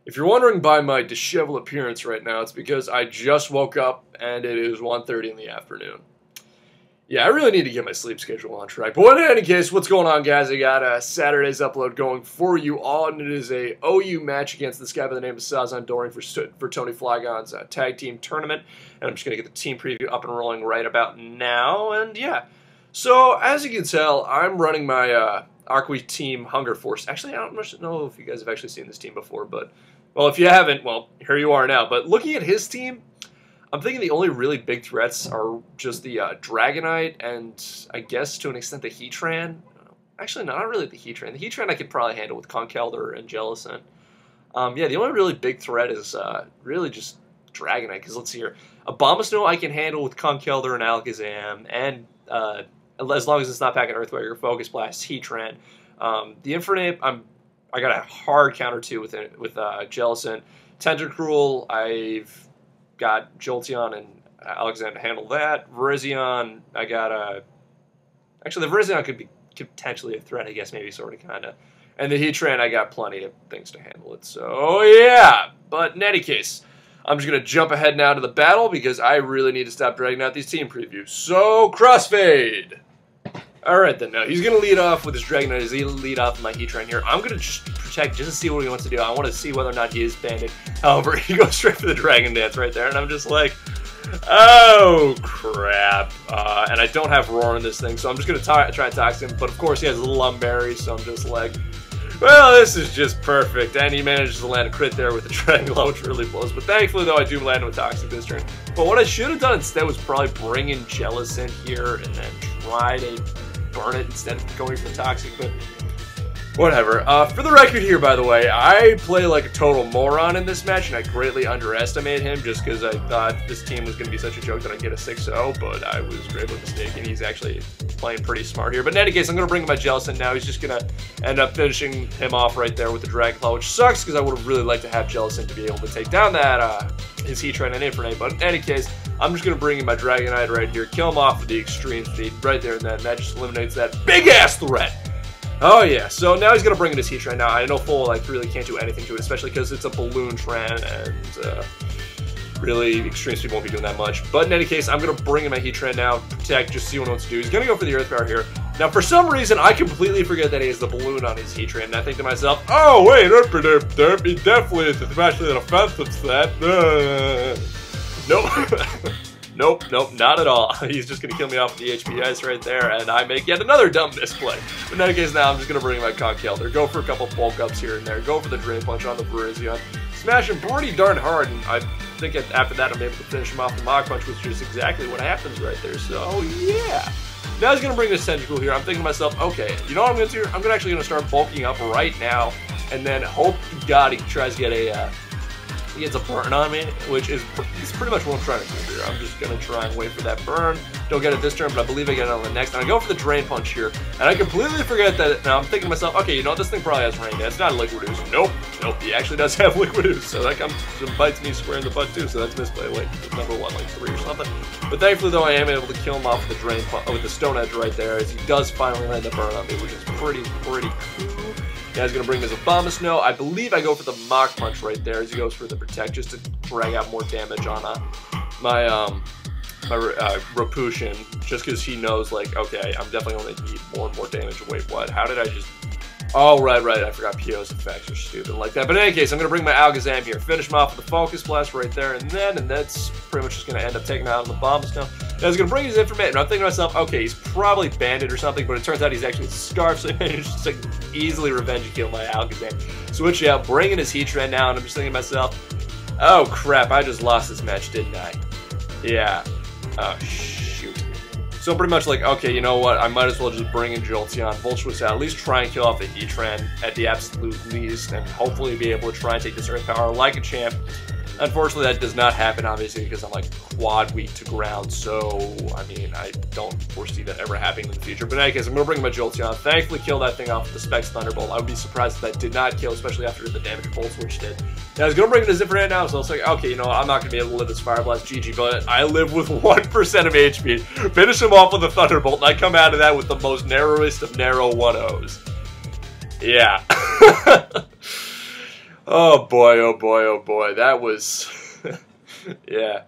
If you're wondering by my disheveled appearance right now, it's because I just woke up and it is 1:30 in the afternoon. Yeah, I really need to get my sleep schedule on track. But in any case, what's going on, guys? I got Saturday's upload going for you all, and it is a OU match against this guy by the name of Sazandoring for Tony Flygon's tag team tournament. And I'm just going to get the team preview up and rolling right about now. And yeah, so as you can tell, I'm running my Arqui team Hunger Force. Actually, I don't know if you guys have actually seen this team before, but, well, if you haven't, well, here you are now. But looking at his team, I'm thinking the only really big threats are just the Dragonite and, I guess, to an extent, the Heatran. Actually, not really the Heatran. The Heatran I could probably handle with Conkeldurr and Jellicent. Yeah, the only really big threat is really just Dragonite, because let's see here. Abomasnow I can handle with Conkeldurr and Alakazam, and as long as it's not packing Earthquake or Focus Blast, Heatran. The Infernape, I got a hard counter to with Jellicent. Tentacruel, I've got Jolteon and Alexander to handle that. Virizion, I got actually, the Virizion could be potentially a threat, I guess, maybe, sort of, kind of. And the Heatran, I got plenty of things to handle it. So, yeah. But in any case, I'm just going to jump ahead now to the battle because I really need to stop dragging out these team previews. So, Crossfade! Alright then, now he's going to lead off with his Dragonite. He's going to lead off with my Heatran here. I'm going to just protect just to see what he wants to do. I want to see whether or not he is banded. However, he goes straight for the Dragon Dance right there, and I'm just like, oh, crap. And I don't have Roar in this thing, so I'm just going to try and Toxic him. But of course, he has a little Lumberry, so I'm just like, well, this is just perfect. And he manages to land a crit there with the Dragon Claw, which really blows. But thankfully, though, I do land with Toxic this turn. But what I should have done instead was probably bring in Jellicent here and then try to burn it instead of going for the Toxic, but whatever. For the record here, by the way, I play like a total moron in this match, and I greatly underestimate him just because I thought this team was going to be such a joke that I'd get a 6-0, but I was greatly mistaken. He's actually playing pretty smart here. But in any case, I'm going to bring in my Jellicent now. He's just going to end up finishing him off right there with the Dragon Claw, which sucks because I would have really liked to have Jellicent to be able to take down that his Heatran and Infernape. But in any case, I'm just going to bring in my Dragonite right here, kill him off with the Extreme Speed right there and then. That just eliminates that big-ass threat. Oh yeah, so now he's going to bring in his Heatran. Now, I know full like really can't do anything to it, especially because it's a Balloon Tran, and really Extreme Speed won't be doing that much. But in any case, I'm going to bring in my Heatran now, protect, just see what he wants to do. He's going to go for the Earth Power here. Now, for some reason, I completely forget that he has the Balloon on his Heatran, and I think to myself, oh wait, derp, he definitely is especially an offensive set. Nope. Nope, not at all. He's just going to kill me off with the HP Ice right there, and I make yet another dumb misplay. But in any case, now I'm just going to bring my Conkeldurr, go for a couple bulk ups here and there, go for the Drain Punch on the Virizion, smash him pretty darn hard, and I think after that I'm able to finish him off with the Mach Punch, which is exactly what happens right there. So, yeah. Now he's going to bring this Tentacool here. I'm thinking to myself, okay, you know what I'm going to do? I'm actually going to start bulking up right now, and then hope to God he tries to get a... he gets a burn on me, which is pretty much what I'm trying to do here. I'm just going to try and wait for that burn. Don't get it this turn, but I believe I get it on the next. And I go for the Drain Punch here, and I completely forget that. Now I'm thinking to myself, okay, you know what? This thing probably has Rain Dance. It's not a Liquid Ooze. Nope. He actually does have Liquid Ooze, so that comes and bites me square in the butt too. So that's misplay. Wait, number one, like 3 or something. But thankfully, though, I am able to kill him off with the Drain Punch, with the Stone Edge right there, as he does finally land the burn on me, which is pretty cool. Yeah, he's going to bring his Abomasnow. I believe I go for the Mach Punch right there as he goes for the Protect, just to drag out more damage on my Rapushin, just because he knows, like, okay, I'm definitely going to need more and more damage. Wait, what? How did I just... Oh, right, I forgot PO's effects are stupid like that. But in any case, I'm going to bring my Alakazam here, finish him off with the Focus Blast right there, and that's pretty much just going to end up taking out on the Abomasnow. Now he's going to bring his Information, and I'm thinking to myself, okay, he's probably banded or something, but it turns out he's actually Scarf, so he managed to easily revenge kill my Alakazam. Switch out, bring in his Heatran now, and I'm just thinking to myself, oh crap, I just lost this match, didn't I? Yeah. Oh, shoot. So I'm pretty much like, okay, you know what, I might as well just bring in Jolteon, Voltschwitz out, at least try and kill off the Heatran at the absolute least, and hopefully be able to try and take this Earth Power like a champ. Unfortunately, that does not happen, obviously, because I'm, like, quad weak to ground, so, I mean, I don't foresee that ever happening in the future. But in any case, I'm going to bring my Jolteon, thankfully kill that thing off with the Specs Thunderbolt. I would be surprised if that did not kill, especially after the damage Volt Switch did. Now, I was going to bring in his Infernape now, so I was like, okay, you know, I'm not going to be able to live this Fire Blast, GG, but I live with 1% of HP. Finish him off with a Thunderbolt, and I come out of that with the most narrowest of narrow 1-0s. Yeah. Oh boy, oh boy, oh boy. That was, yeah.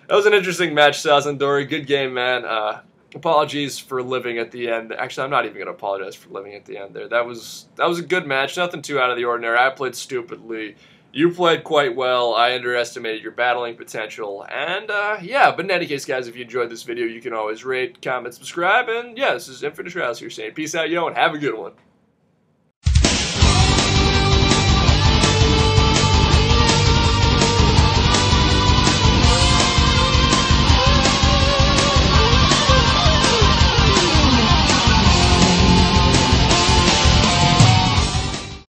That was an interesting match, Sazandoring. Good game, man. Apologies for living at the end. Actually, I'm not even going to apologize for living at the end there. That was a good match. Nothing too out of the ordinary. I played stupidly. You played quite well. I underestimated your battling potential. And, yeah, but in any case, guys, if you enjoyed this video, you can always rate, comment, subscribe. And, yeah, this is Infinite Trials here saying peace out, yo, and have a good one.